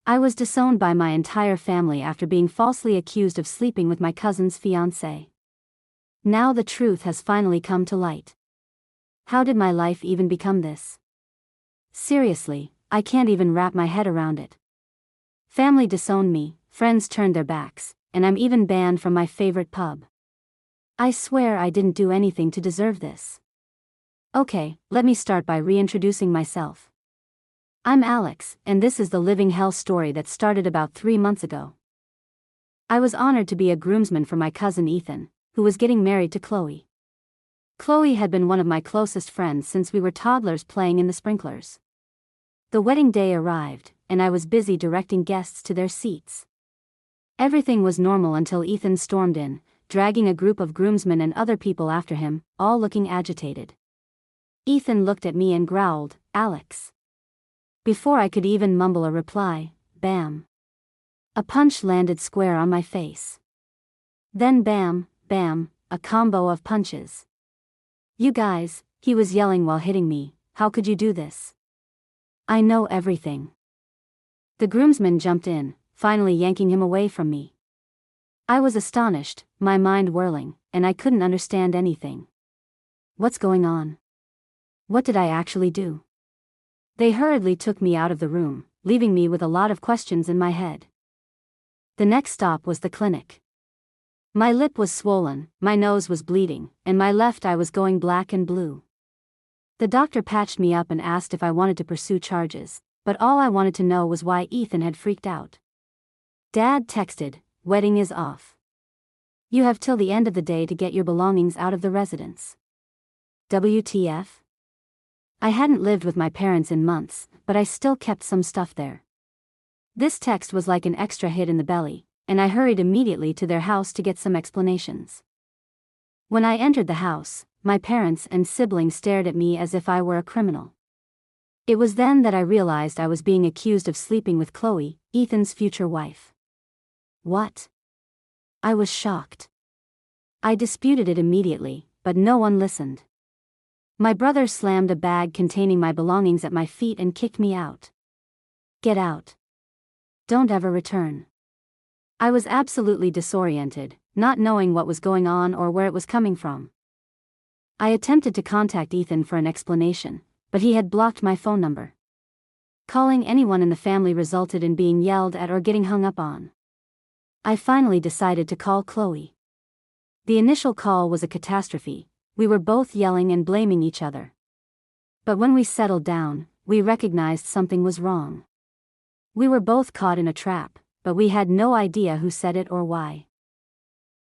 I was disowned by my entire family after being falsely accused of sleeping with my cousin's fiancée. Now the truth has finally come to light. How did my life even become this? Seriously, I can't even wrap my head around it. Family disowned me, friends turned their backs, and I'm even banned from my favorite pub. I swear I didn't do anything to deserve this. Okay, let me start by reintroducing myself. I'm Alex, and this is the living hell story that started about 3 months ago. I was honored to be a groomsman for my cousin Ethan, who was getting married to Chloe. Chloe had been one of my closest friends since we were toddlers playing in the sprinklers. The wedding day arrived, and I was busy directing guests to their seats. Everything was normal until Ethan stormed in, dragging a group of groomsmen and other people after him, all looking agitated. Ethan looked at me and growled, "Alex." Before I could even mumble a reply, bam. A punch landed square on my face. Then bam, bam, a combo of punches. "You guys," he was yelling while hitting me, "how could you do this? I know everything." The groomsmen jumped in, finally yanking him away from me. I was astonished, my mind whirling, and I couldn't understand anything. What's going on? What did I actually do? They hurriedly took me out of the room, leaving me with a lot of questions in my head. The next stop was the clinic. My lip was swollen, my nose was bleeding, and my left eye was going black and blue. The doctor patched me up and asked if I wanted to pursue charges, but all I wanted to know was why Ethan had freaked out. Dad texted, "Wedding is off. You have till the end of the day to get your belongings out of the residence." WTF? I hadn't lived with my parents in months, but I still kept some stuff there. This text was like an extra hit in the belly, and I hurried immediately to their house to get some explanations. When I entered the house, my parents and siblings stared at me as if I were a criminal. It was then that I realized I was being accused of sleeping with Chloe, Ethan's future wife. What? I was shocked. I disputed it immediately, but no one listened. My brother slammed a bag containing my belongings at my feet and kicked me out. "Get out. Don't ever return." I was absolutely disoriented, not knowing what was going on or where it was coming from. I attempted to contact Ethan for an explanation, but he had blocked my phone number. Calling anyone in the family resulted in being yelled at or getting hung up on. I finally decided to call Chloe. The initial call was a catastrophe. We were both yelling and blaming each other. But when we settled down, we recognized something was wrong. We were both caught in a trap, but we had no idea who said it or why.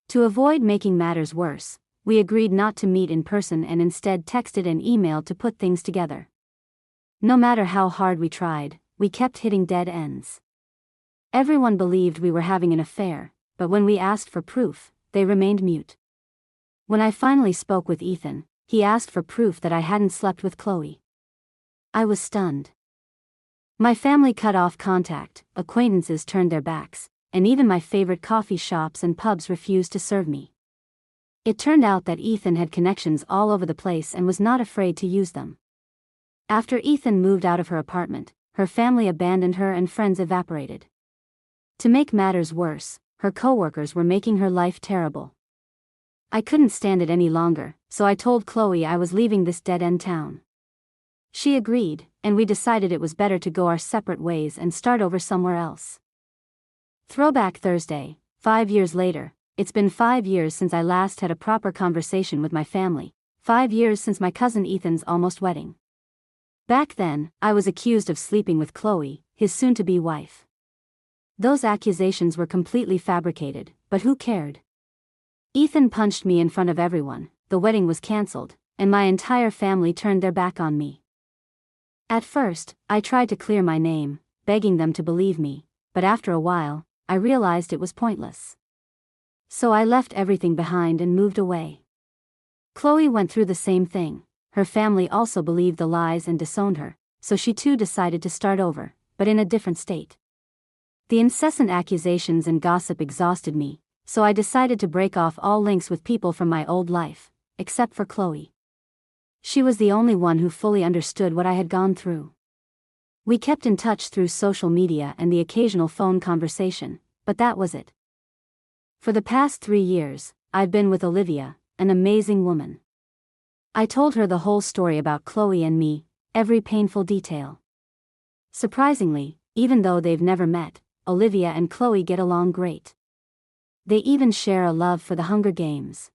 To avoid making matters worse, we agreed not to meet in person and instead texted and emailed to put things together. No matter how hard we tried, we kept hitting dead ends. Everyone believed we were having an affair, but when we asked for proof, they remained mute. When I finally spoke with Ethan, he asked for proof that I hadn't slept with Chloe. I was stunned. My family cut off contact, acquaintances turned their backs, and even my favorite coffee shops and pubs refused to serve me. It turned out that Ethan had connections all over the place and was not afraid to use them. After Ethan moved out of her apartment, her family abandoned her and friends evaporated. To make matters worse, her coworkers were making her life terrible. I couldn't stand it any longer, so I told Chloe I was leaving this dead-end town. She agreed, and we decided it was better to go our separate ways and start over somewhere else. Throwback Thursday, 5 years later. It's been 5 years since I last had a proper conversation with my family, 5 years since my cousin Ethan's almost wedding. Back then, I was accused of sleeping with Chloe, his soon-to-be wife. Those accusations were completely fabricated, but who cared? Ethan punched me in front of everyone, the wedding was cancelled, and my entire family turned their back on me. At first, I tried to clear my name, begging them to believe me, but after a while, I realized it was pointless. So I left everything behind and moved away. Chloe went through the same thing. Her family also believed the lies and disowned her, so she too decided to start over, but in a different state. The incessant accusations and gossip exhausted me, so I decided to break off all links with people from my old life, except for Chloe. She was the only one who fully understood what I had gone through. We kept in touch through social media and the occasional phone conversation, but that was it. For the past 3 years, I've been with Olivia, an amazing woman. I told her the whole story about Chloe and me, every painful detail. Surprisingly, even though they've never met, Olivia and Chloe get along great. They even share a love for the Hunger Games.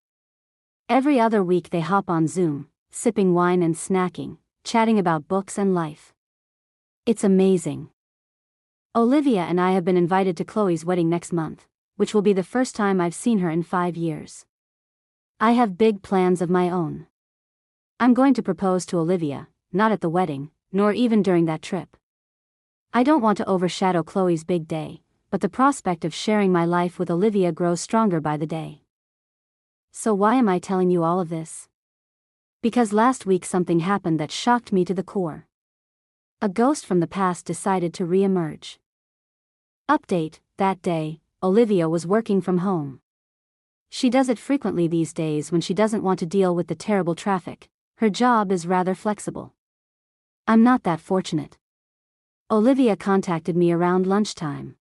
Every other week they hop on Zoom, sipping wine and snacking, chatting about books and life. It's amazing. Olivia and I have been invited to Chloe's wedding next month, which will be the first time I've seen her in 5 years. I have big plans of my own. I'm going to propose to Olivia, not at the wedding, nor even during that trip. I don't want to overshadow Chloe's big day, but the prospect of sharing my life with Olivia grows stronger by the day. So why am I telling you all of this? Because last week something happened that shocked me to the core. A ghost from the past decided to re-emerge. Update: that day, Olivia was working from home. She does it frequently these days when she doesn't want to deal with the terrible traffic. Her job is rather flexible. I'm not that fortunate. Olivia contacted me around lunchtime.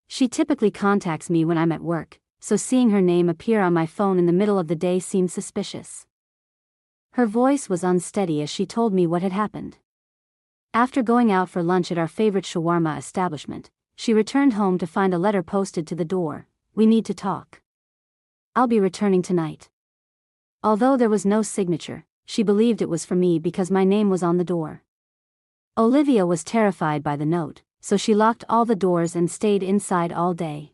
She typically contacts me when I'm at work, so seeing her name appear on my phone in the middle of the day seemed suspicious. Her voice was unsteady as she told me what had happened. After going out for lunch at our favorite shawarma establishment, she returned home to find a letter posted to the door: "We need to talk. I'll be returning tonight." Although there was no signature, she believed it was for me because my name was on the door. Olivia was terrified by the note, so she locked all the doors and stayed inside all day.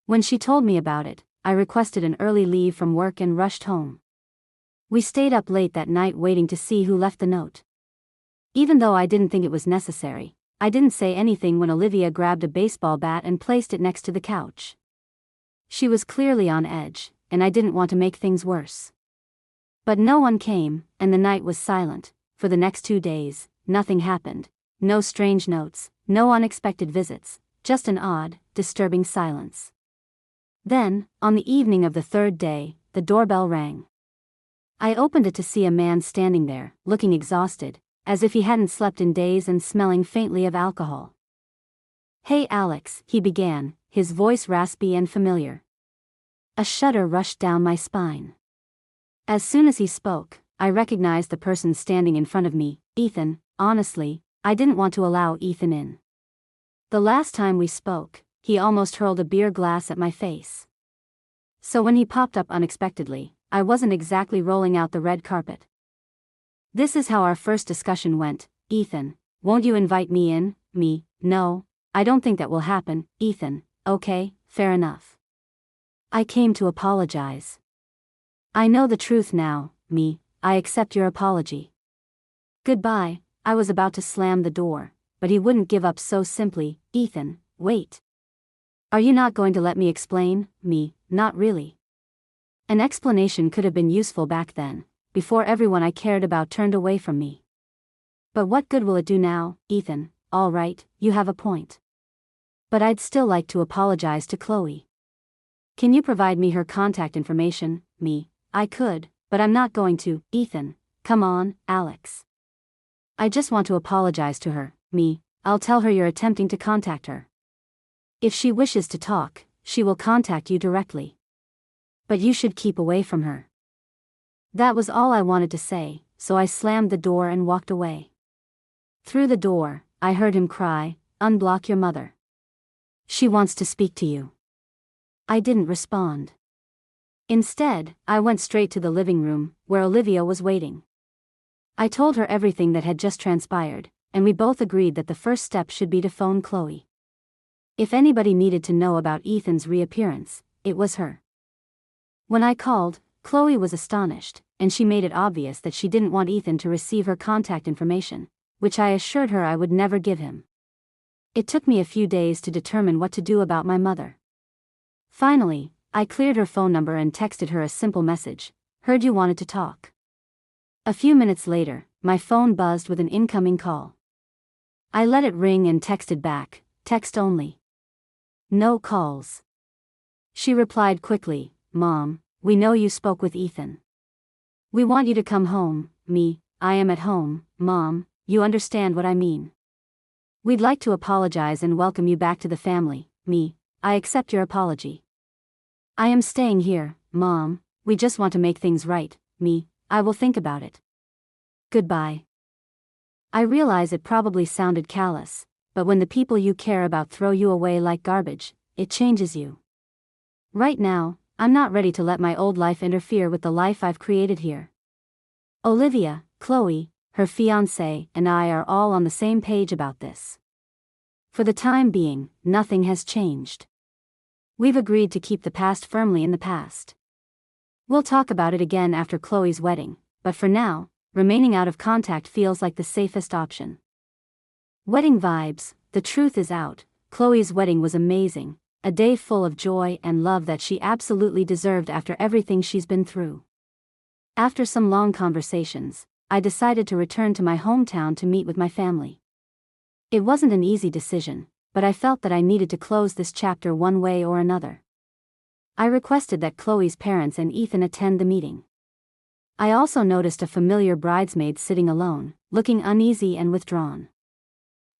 When she told me about it, I requested an early leave from work and rushed home. We stayed up late that night waiting to see who left the note. Even though I didn't think it was necessary, I didn't say anything when Olivia grabbed a baseball bat and placed it next to the couch. She was clearly on edge, and I didn't want to make things worse. But no one came, and the night was silent. For the next 2 days, nothing happened. No strange notes, no unexpected visits, just an odd, disturbing silence. Then, on the evening of the 3rd day, the doorbell rang. I opened it to see a man standing there, looking exhausted, as if he hadn't slept in days and smelling faintly of alcohol. "Hey Alex," he began, his voice raspy and familiar. A shudder rushed down my spine. As soon as he spoke, I recognized the person standing in front of me, Ethan. Honestly, I didn't want to allow Ethan in. The last time we spoke, he almost hurled a beer glass at my face. So when he popped up unexpectedly, I wasn't exactly rolling out the red carpet. This is how our first discussion went: "Ethan, won't you invite me in?" Me: "No, I don't think that will happen." Ethan: "Okay, fair enough. I came to apologize." "I know the truth now." Me: "I accept your apology. Goodbye." I was about to slam the door, but he wouldn't give up so simply. "Ethan, wait. Are you not going to let me explain?" Me: "Not really." An explanation could have been useful back then, before everyone I cared about turned away from me. But what good will it do now? Ethan: "All right, you have a point. But I'd still like to apologize to Chloe. Can you provide me her contact information?" Me: "I could, but I'm not going to." Ethan: "Come on, Alex. I just want to apologize to her." Me: "I'll tell her you're attempting to contact her. If she wishes to talk, she will contact you directly. But you should keep away from her." That was all I wanted to say, so I slammed the door and walked away. Through the door, I heard him cry, "Unblock your mother. She wants to speak to you." I didn't respond. Instead, I went straight to the living room, where Olivia was waiting. I told her everything that had just transpired, and we both agreed that the first step should be to phone Chloe. If anybody needed to know about Ethan's reappearance, it was her. When I called, Chloe was astonished, and she made it obvious that she didn't want Ethan to receive her contact information, which I assured her I would never give him. It took me a few days to determine what to do about my mother. Finally, I cleared her phone number and texted her a simple message: "Heard you wanted to talk." A few minutes later, my phone buzzed with an incoming call. I let it ring and texted back, "Text only. No calls." She replied quickly, "Mom, we know you spoke with Ethan. We want you to come home." Me: "I am at home, Mom, you understand what I mean." We'd like to apologize and welcome you back to the family. Me, I accept your apology. I am staying here, Mom, we just want to make things right. Me, I will think about it. Goodbye. I realize it probably sounded callous, but when the people you care about throw you away like garbage, it changes you. Right now, I'm not ready to let my old life interfere with the life I've created here. Olivia, Chloe, her fiancé, and I are all on the same page about this. For the time being, nothing has changed. We've agreed to keep the past firmly in the past. We'll talk about it again after Chloe's wedding, but for now, remaining out of contact feels like the safest option. Wedding vibes, the truth is out. Chloe's wedding was amazing, a day full of joy and love that she absolutely deserved after everything she's been through. After some long conversations, I decided to return to my hometown to meet with my family. It wasn't an easy decision, but I felt that I needed to close this chapter one way or another. I requested that Chloe's parents and Ethan attend the meeting. I also noticed a familiar bridesmaid sitting alone, looking uneasy and withdrawn.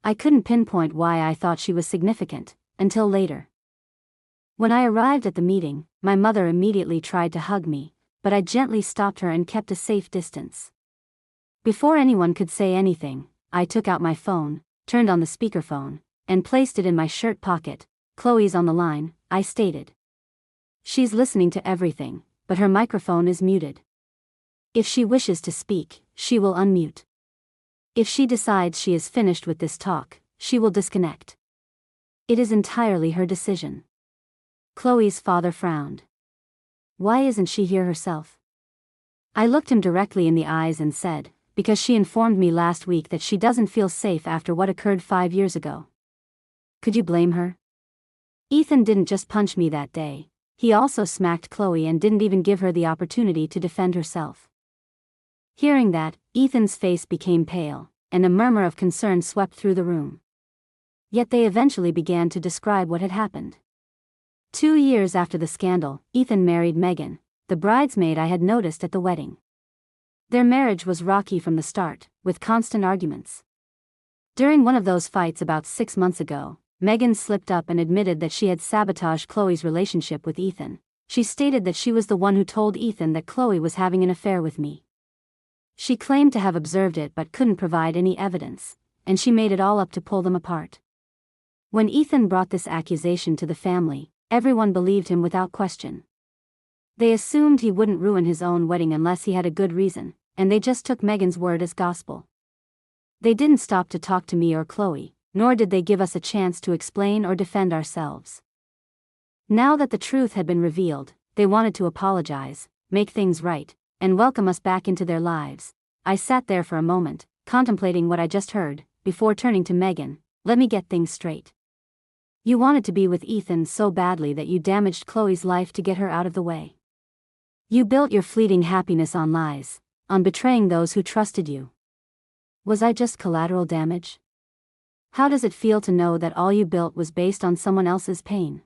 I couldn't pinpoint why I thought she was significant, until later. When I arrived at the meeting, my mother immediately tried to hug me, but I gently stopped her and kept a safe distance. Before anyone could say anything, I took out my phone, turned on the speakerphone, and placed it in my shirt pocket. Chloe's on the line, I stated. She's listening to everything, but her microphone is muted. If she wishes to speak, she will unmute. If she decides she is finished with this talk, she will disconnect. It is entirely her decision. Chloe's father frowned. Why isn't she here herself? I looked him directly in the eyes and said, because she informed me last week that she doesn't feel safe after what occurred 5 years ago. Could you blame her? Ethan didn't just punch me that day, he also smacked Chloe and didn't even give her the opportunity to defend herself. Hearing that, Ethan's face became pale, and a murmur of concern swept through the room. Yet they eventually began to describe what had happened. 2 years after the scandal, Ethan married Megan, the bridesmaid I had noticed at the wedding. Their marriage was rocky from the start, with constant arguments. During one of those fights about 6 months ago, Megan slipped up and admitted that she had sabotaged Chloe's relationship with Ethan. She stated that she was the one who told Ethan that Chloe was having an affair with me. She claimed to have observed it but couldn't provide any evidence, and she made it all up to pull them apart. When Ethan brought this accusation to the family, everyone believed him without question. They assumed he wouldn't ruin his own wedding unless he had a good reason, and they just took Megan's word as gospel. They didn't stop to talk to me or Chloe, nor did they give us a chance to explain or defend ourselves. Now that the truth had been revealed, they wanted to apologize, make things right, and welcome us back into their lives. I sat there for a moment, contemplating what I just heard, before turning to Megan. Let me get things straight. You wanted to be with Ethan so badly that you damaged Chloe's life to get her out of the way. You built your fleeting happiness on lies, on betraying those who trusted you. Was I just collateral damage? How does it feel to know that all you built was based on someone else's pain?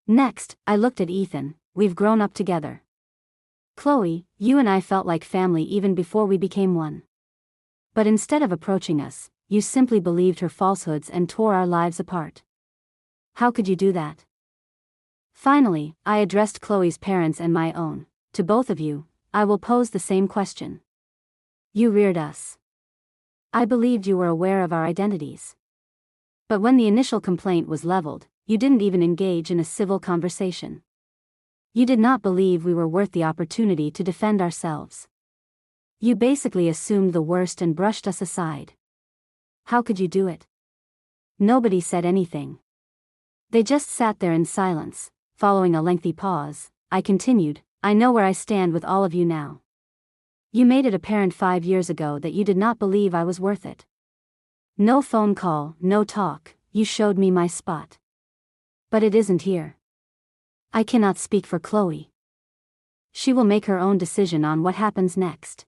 Next, I looked at Ethan. We've grown up together. Chloe, you and I felt like family even before we became one. But instead of approaching us, you simply believed her falsehoods and tore our lives apart. How could you do that? Finally, I addressed Chloe's parents and my own. To both of you, I will pose the same question. You reared us. I believed you were aware of our identities. But when the initial complaint was leveled, you didn't even engage in a civil conversation. You did not believe we were worth the opportunity to defend ourselves. You basically assumed the worst and brushed us aside. How could you do it? Nobody said anything. They just sat there in silence. Following a lengthy pause, I continued, I know where I stand with all of you now. You made it apparent 5 years ago that you did not believe I was worth it. No phone call, no talk, you showed me my spot. But it isn't here. I cannot speak for Chloe. She will make her own decision on what happens next.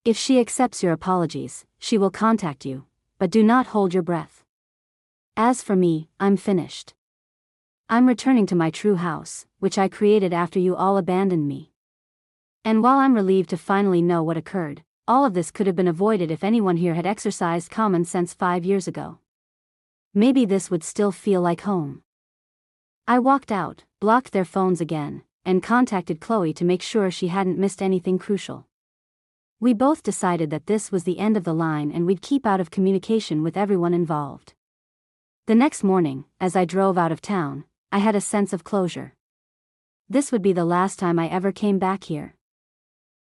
If she accepts your apologies, she will contact you, but do not hold your breath. As for me, I'm finished. I'm returning to my true house, which I created after you all abandoned me. And while I'm relieved to finally know what occurred, all of this could have been avoided if anyone here had exercised common sense 5 years ago. Maybe this would still feel like home. I walked out, blocked their phones again, and contacted Chloe to make sure she hadn't missed anything crucial. We both decided that this was the end of the line and we'd keep out of communication with everyone involved. The next morning, as I drove out of town, I had a sense of closure. This would be the last time I ever came back here.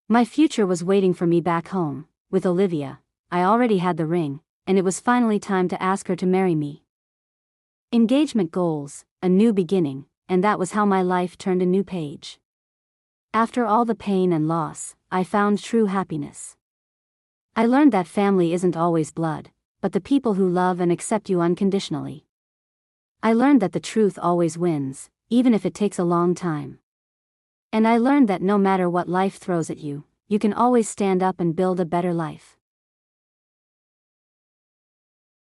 My future was waiting for me back home. With Olivia, I already had the ring, and it was finally time to ask her to marry me. Engagement goals, a new beginning, and that was how my life turned a new page. After all the pain and loss, I found true happiness. I learned that family isn't always blood, but the people who love and accept you unconditionally. I learned that the truth always wins, even if it takes a long time. And I learned that no matter what life throws at you, you can always stand up and build a better life.